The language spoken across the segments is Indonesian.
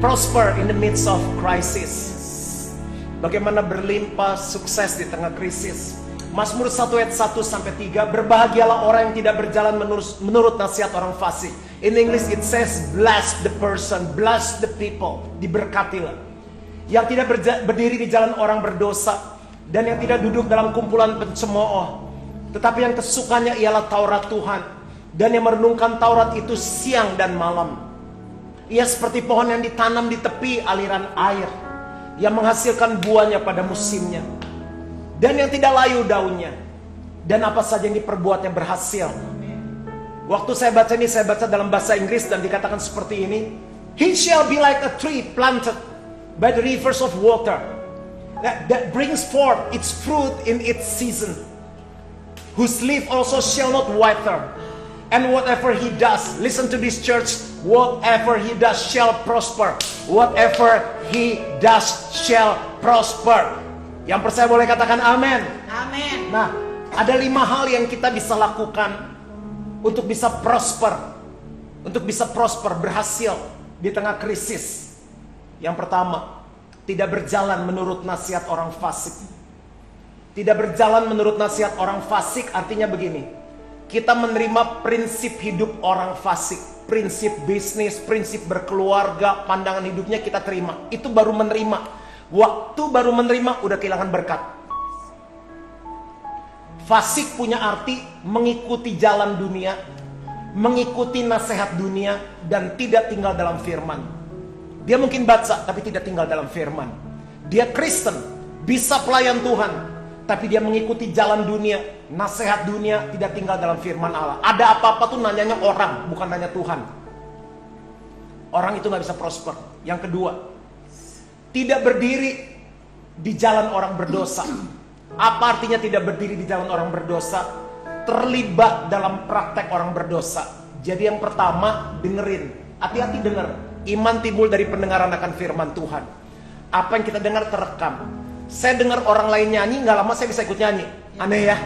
prosper in the midst of crisis. Bagaimana berlimpah sukses di tengah krisis. Mazmur 1 ayat 1 sampai 3, berbahagialah orang yang tidak berjalan menurut nasihat orang fasik. In English it says, bless the person, bless the people. Diberkatilah. Yang tidak berdiri di jalan orang berdosa, dan yang tidak duduk dalam kumpulan pencemooh, tetapi yang kesukanya ialah Taurat Tuhan, dan yang merenungkan Taurat itu siang dan malam. Ia seperti pohon yang ditanam di tepi aliran air, yang menghasilkan buahnya pada musimnya, dan yang tidak layu daunnya, dan apa saja yang diperbuatnya berhasil. Waktu saya baca ini, saya baca dalam bahasa Inggris dan dikatakan seperti ini. He shall be like a tree planted by the rivers of water, that brings forth its fruit in its season, whose leaf also shall not wither, and whatever he does, listen to this church, whatever he does shall prosper. Whatever he does shall prosper. Yang percaya boleh katakan amin. Amin. Nah, ada 5 hal yang kita bisa lakukan untuk bisa prosper, berhasil di tengah krisis. Yang pertama, tidak berjalan menurut nasihat orang fasik. Tidak berjalan menurut nasihat orang fasik artinya begini. Kita menerima prinsip hidup orang fasik, prinsip bisnis, prinsip berkeluarga, pandangan hidupnya kita terima. Itu baru menerima. Waktu baru menerima udah kehilangan berkat. Fasik punya arti mengikuti jalan dunia, mengikuti nasihat dunia, dan tidak tinggal dalam firman. Dia mungkin baca tapi tidak tinggal dalam firman. Dia Kristen, bisa pelayan Tuhan, tapi dia mengikuti jalan dunia, nasihat dunia, tidak tinggal dalam firman Allah. Ada apa-apa tuh nanyanya orang, bukan nanya Tuhan. Orang itu gak bisa prosper. Yang kedua, tidak berdiri di jalan orang berdosa. Apa artinya tidak berdiri di jalan orang berdosa? Terlibat dalam praktek orang berdosa. Jadi yang pertama, dengerin. Hati-hati denger. Iman timbul dari pendengaran akan firman Tuhan. Apa yang kita dengar terekam. Saya dengar orang lain nyanyi, gak lama saya bisa ikut nyanyi. Aneh ya?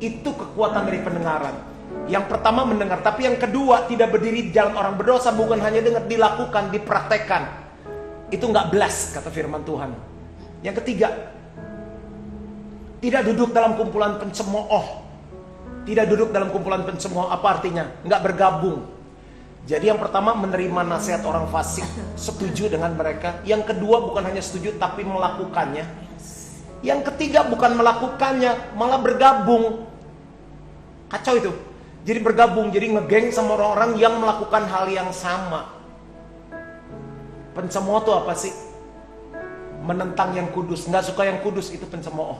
Itu kekuatan dari pendengaran. Yang pertama mendengar, tapi yang kedua tidak berdiri di jalan orang berdosa. Bukan hanya dengar, dilakukan, dipraktekkan. Itu gak bless, kata firman Tuhan. Yang ketiga, tidak duduk dalam kumpulan pencemooh. Tidak duduk dalam kumpulan pencemooh, apa artinya? Gak bergabung. Jadi yang pertama menerima nasihat orang fasik, setuju dengan mereka. Yang kedua bukan hanya setuju tapi melakukannya. Yang ketiga bukan melakukannya, malah bergabung. Kacau itu. Jadi bergabung, jadi ngegeng sama orang-orang yang melakukan hal yang sama. Pencemooh itu apa sih? Menentang yang kudus, nggak suka yang kudus, itu pencemooh.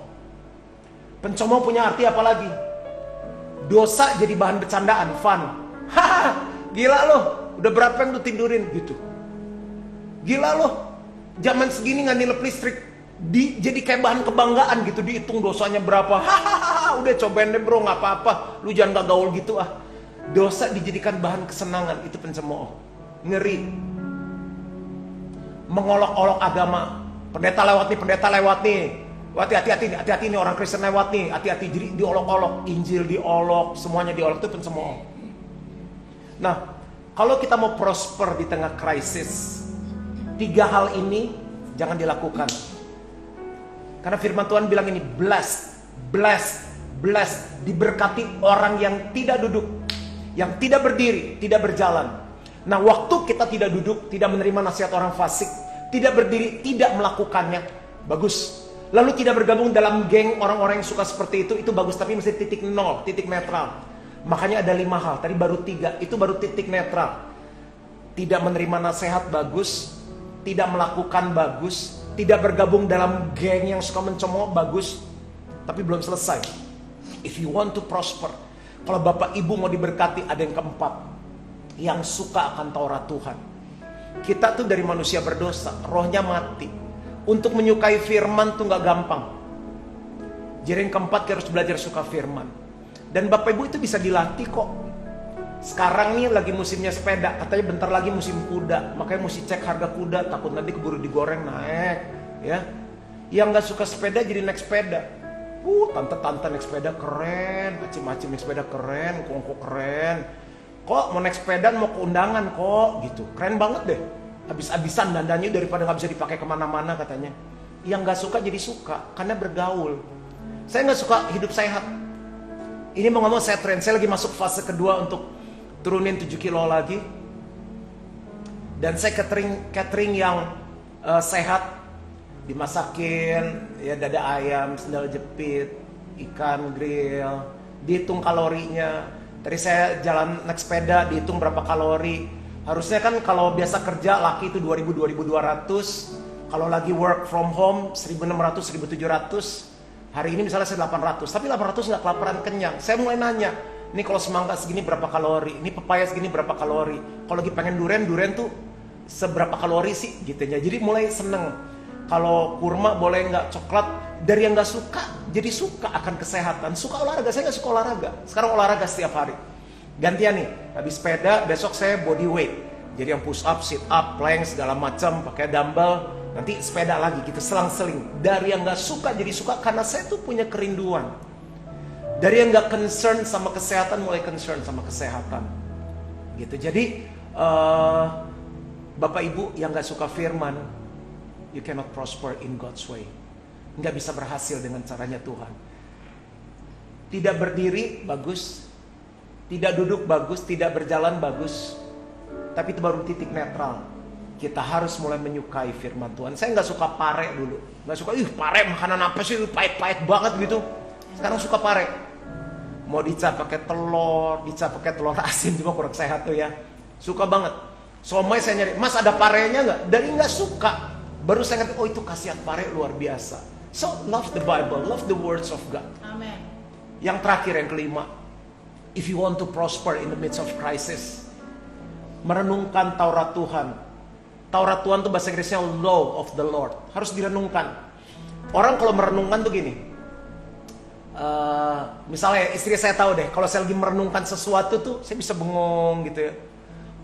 Pencemooh punya arti apa lagi? Dosa jadi bahan bercandaan, fun. Haha, gila loh, udah berapa yang lu tidurin gitu. Gila loh, zaman segini nggak nilep listrik, jadi kayak bahan kebanggaan gitu, dihitung dosanya berapa. Hahaha, udah cobain deh bro, nggak apa-apa, lu jangan gak gaul gitu ah. Dosa dijadikan bahan kesenangan, itu pencemooh. Ngeri. Mengolok-olok agama. Pendeta lewat nih. Hati-hati nih orang Kristen lewat nih. Hati-hati, jadi diolok-olok. Injil diolok, semuanya diolok, itu pencemooh. Nah, kalau kita mau prosper di tengah krisis, 3 hal ini jangan dilakukan. Karena firman Tuhan bilang ini, blessed, diberkati orang yang tidak duduk, yang tidak berdiri, tidak berjalan. Nah, waktu kita tidak duduk, tidak menerima nasihat orang fasik, tidak berdiri, tidak melakukannya, bagus. Lalu tidak bergabung dalam geng orang-orang yang suka seperti itu bagus, tapi mesti titik nol, titik netral. Makanya ada 5 hal, tadi baru 3, itu baru titik netral. Tidak menerima nasihat, bagus. Tidak melakukan, bagus. Tidak bergabung dalam geng yang suka mencemooh, bagus. Tapi belum selesai. If you want to prosper, kalau Bapak Ibu mau diberkati, ada yang keempat. Yang suka akan Taurat Tuhan. Kita tuh dari manusia berdosa, rohnya mati. Untuk menyukai firman tuh gak gampang. Jadi yang keempat, kita harus belajar suka firman. Dan Bapak Ibu itu bisa dilatih kok. Sekarang nih lagi musimnya sepeda, katanya bentar lagi musim kuda. Makanya mesti cek harga kuda, takut nanti keburu digoreng naik. Ya, yang gak suka sepeda jadi naik sepeda. Tante-tante naik sepeda keren, acim-acim naik sepeda keren, kongko keren. Kok mau naik sepeda mau ke undangan kok gitu, keren banget deh. habis-habisan dandannya daripada nggak bisa dipakai kemana-mana katanya. Yang nggak suka jadi suka karena bergaul. Saya nggak suka hidup sehat. Ini mau ngomong saya tren, saya lagi masuk fase kedua untuk turunin 7 kilo lagi. Dan saya catering yang sehat, dimasakin ya dada ayam, sendal jepit, ikan grill, dihitung kalorinya. Tadi saya jalan naik sepeda, dihitung berapa kalori. Harusnya kan kalau biasa kerja laki itu 2.000-2.200, kalau lagi work from home 1.600-1.700. Hari ini misalnya saya 800, tapi 800 nggak kelaparan kenyang. Saya mulai nanya, ini kalau semangka segini berapa kalori, ini pepaya segini berapa kalori. Kalau lagi pengen durian tuh seberapa kalori sih gitu ya. Jadi mulai seneng. Kalau kurma boleh nggak, coklat. Dari yang nggak suka jadi suka akan kesehatan. Suka olahraga, saya nggak suka olahraga. Sekarang olahraga setiap hari. Gantian nih, habis sepeda besok saya body weight. Jadi yang push up, sit up, plank segala macam, pakai dumbbell. Nanti sepeda lagi gitu, selang-seling. Dari yang nggak suka jadi suka karena saya tuh punya kerinduan. Dari yang nggak concern sama kesehatan mulai concern sama kesehatan. Gitu. Jadi Bapak Ibu yang nggak suka firman, you cannot prosper in God's way. Nggak bisa berhasil dengan caranya Tuhan. Tidak berdiri bagus, tidak duduk bagus, tidak berjalan bagus. Tapi itu baru titik netral. Kita harus mulai menyukai firman Tuhan. Saya nggak suka pare dulu, nggak suka. Pare makanan apa sih? Pahit-pahit banget gitu. Sekarang suka pare. Mau dicap pakai telur, dicap pakai telur asin juga kurang sehat tuh ya. Suka banget. Somai saya nyari, Mas ada parenya nggak? Dari nggak suka, baru saya ngerti, oh itu khasiat pare luar biasa. So love the Bible, love the words of God. Amen. Yang terakhir, yang kelima, if you want to prosper in the midst of crisis, merenungkan Taurat Tuhan. Taurat Tuhan tuh bahasa Inggrisnya law of the Lord. Harus direnungkan. Orang kalau merenungkan tuh gini. Misalnya istri saya tahu deh, kalau saya lagi merenungkan sesuatu tuh, saya bisa bengong gitu ya.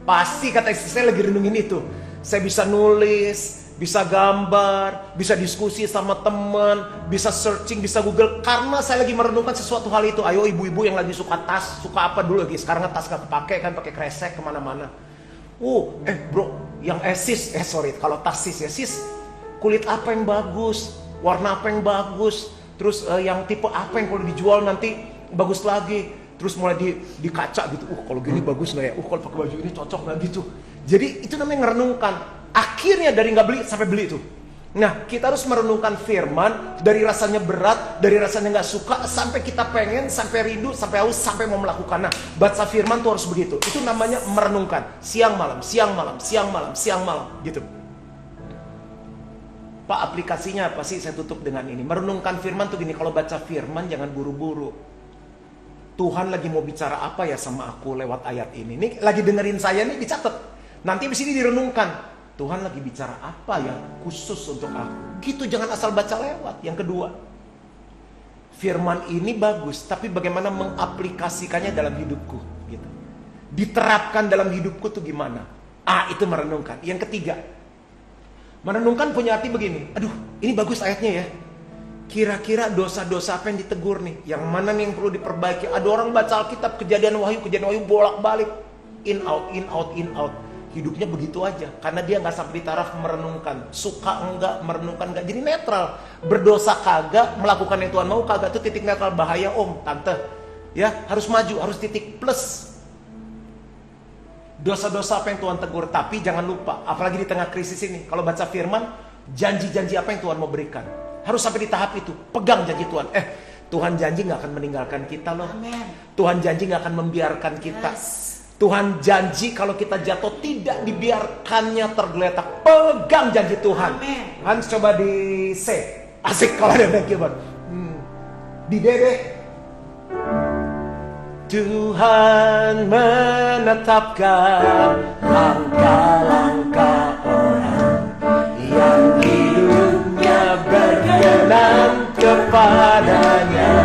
Pasti kata istri saya lagi renungin itu. Saya bisa nulis, bisa gambar, bisa diskusi sama teman, bisa searching, bisa Google. Karena saya lagi merenungkan sesuatu hal itu. Ayo ibu-ibu yang lagi suka tas, suka apa dulu lagi? Sekarang tas gak kepake kan, pakai kresek kemana-mana. Bro, yang kalau tas sis ya sis, kulit apa yang bagus, warna apa yang bagus, terus yang tipe apa yang kalau dijual nanti bagus lagi, terus mulai di kaca gitu, kalau gini bagus nggak ya, kalau pakai baju ini cocok nggak gitu. Jadi itu namanya ngerenungkan. Akhirnya dari nggak beli sampai beli tuh. Nah, kita harus merenungkan firman dari rasanya berat, dari rasanya nggak suka, sampai kita pengen, sampai rindu, sampai haus, sampai mau melakukan. Nah, baca firman tuh harus begitu. Itu namanya merenungkan. Siang malam, siang malam, siang malam, siang malam, gitu. Pak, aplikasinya apa sih? Saya tutup dengan ini. Merenungkan firman tuh gini, kalau baca firman jangan buru-buru. Tuhan lagi mau bicara apa ya sama aku lewat ayat ini. Nih lagi dengerin saya nih, dicatat. Nanti di sini direnungkan. Tuhan lagi bicara apa ya khusus untuk aku. Gitu, jangan asal baca lewat. Yang kedua, firman ini bagus, tapi bagaimana mengaplikasikannya dalam hidupku gitu. Diterapkan dalam hidupku tuh gimana? Itu merenungkan. Yang ketiga, merenungkan punya arti begini. Aduh, ini bagus ayatnya ya. Kira-kira dosa-dosa apa yang ditegur nih? Yang mana nih yang perlu diperbaiki? Ada orang baca Alkitab, kejadian wahyu bolak-balik. In out, in out, in out. Hidupnya begitu aja. Karena dia gak sampai di taraf merenungkan. Suka enggak, merenungkan enggak. Jadi netral. Berdosa kagak, melakukan yang Tuhan mau kagak. Itu titik netral. Bahaya om, tante. Ya, harus maju, harus titik plus. Dosa-dosa apa yang Tuhan tegur. Tapi jangan lupa, apalagi di tengah krisis ini, kalau baca firman, janji-janji apa yang Tuhan mau berikan. Harus sampai di tahap itu. Pegang janji Tuhan. Tuhan janji gak akan meninggalkan kita loh. Amen. Tuhan janji gak akan membiarkan kita. Yes. Tuhan janji kalau kita jatuh tidak dibiarkannya tergeletak. Pegang janji Tuhan. Amen. Hans coba di C. Asik kalau ada back keyboard. Di D deh. Tuhan menetapkan langkah-langkah orang yang hidupnya berkenan kepadanya.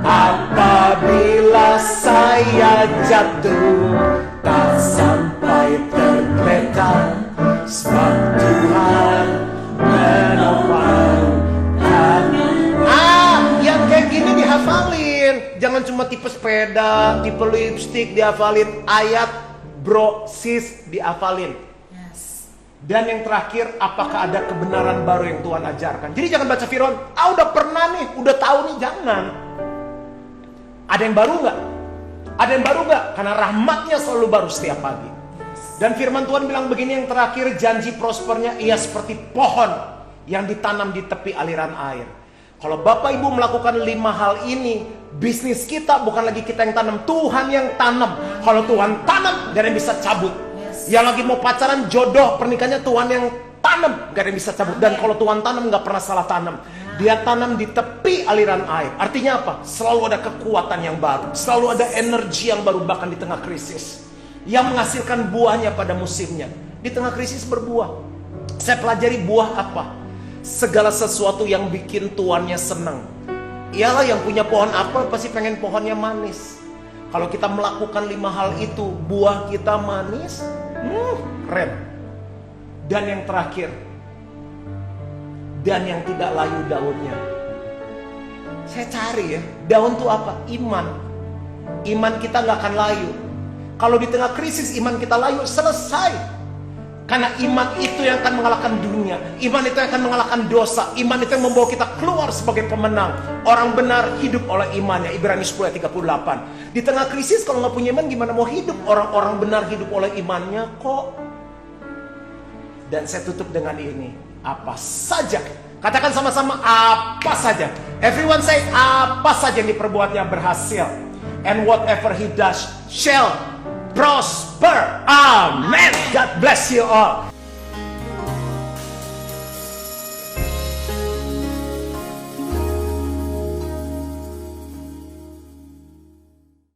Apabila saya jatuh, tak sampai tergeletak, sebab Tuhan menopang kami. Yang kayak gini dihafalin. Jangan cuma tipe sepeda, tipe lipstick dihafalin. Ayat bro, sis, dihafalin. Dan yang terakhir, apakah ada kebenaran baru yang Tuhan ajarkan? Jadi jangan baca firman, udah pernah nih, udah tahu nih, jangan. Ada yang baru nggak? Ada yang baru nggak? Karena rahmatnya selalu baru setiap pagi. Dan firman Tuhan bilang begini yang terakhir, janji prospernya ia seperti pohon yang ditanam di tepi aliran air. Kalau Bapak Ibu melakukan 5 hal ini, bisnis kita bukan lagi kita yang tanam, Tuhan yang tanam. Kalau Tuhan tanam, gak ada yang bisa cabut. Yang lagi mau pacaran, jodoh, pernikahannya Tuhan yang tanam, gak ada yang bisa cabut. Dan kalau Tuhan tanam, gak pernah salah tanam. Dia tanam di tepi aliran air. Artinya apa? Selalu ada kekuatan yang baru, selalu ada energi yang baru, bahkan di tengah krisis, yang menghasilkan buahnya pada musimnya. Di tengah krisis berbuah. Saya pelajari buah apa? Segala sesuatu yang bikin tuannya senang. Ialah yang punya pohon apel pasti pengen pohonnya manis. Kalau kita melakukan 5 hal itu, buah kita manis, keren. Dan yang terakhir, dan yang tidak layu daunnya. Saya cari ya, daun itu apa? Iman. Iman kita gak akan layu. Kalau di tengah krisis iman kita layu, selesai. Karena iman itu yang akan mengalahkan dunia. Iman itu yang akan mengalahkan dosa. Iman itu yang membawa kita keluar sebagai pemenang. Orang benar hidup oleh imannya. Ibrani 10 ayat 38. Di tengah krisis kalau gak punya iman gimana mau hidup? Orang-orang benar hidup oleh imannya kok. Dan saya tutup dengan ini. Apa saja. Katakan sama-sama, apa saja. Everyone say, apa saja yang diperbuatnya berhasil. And whatever he does shall prosper. Amen. God bless you all.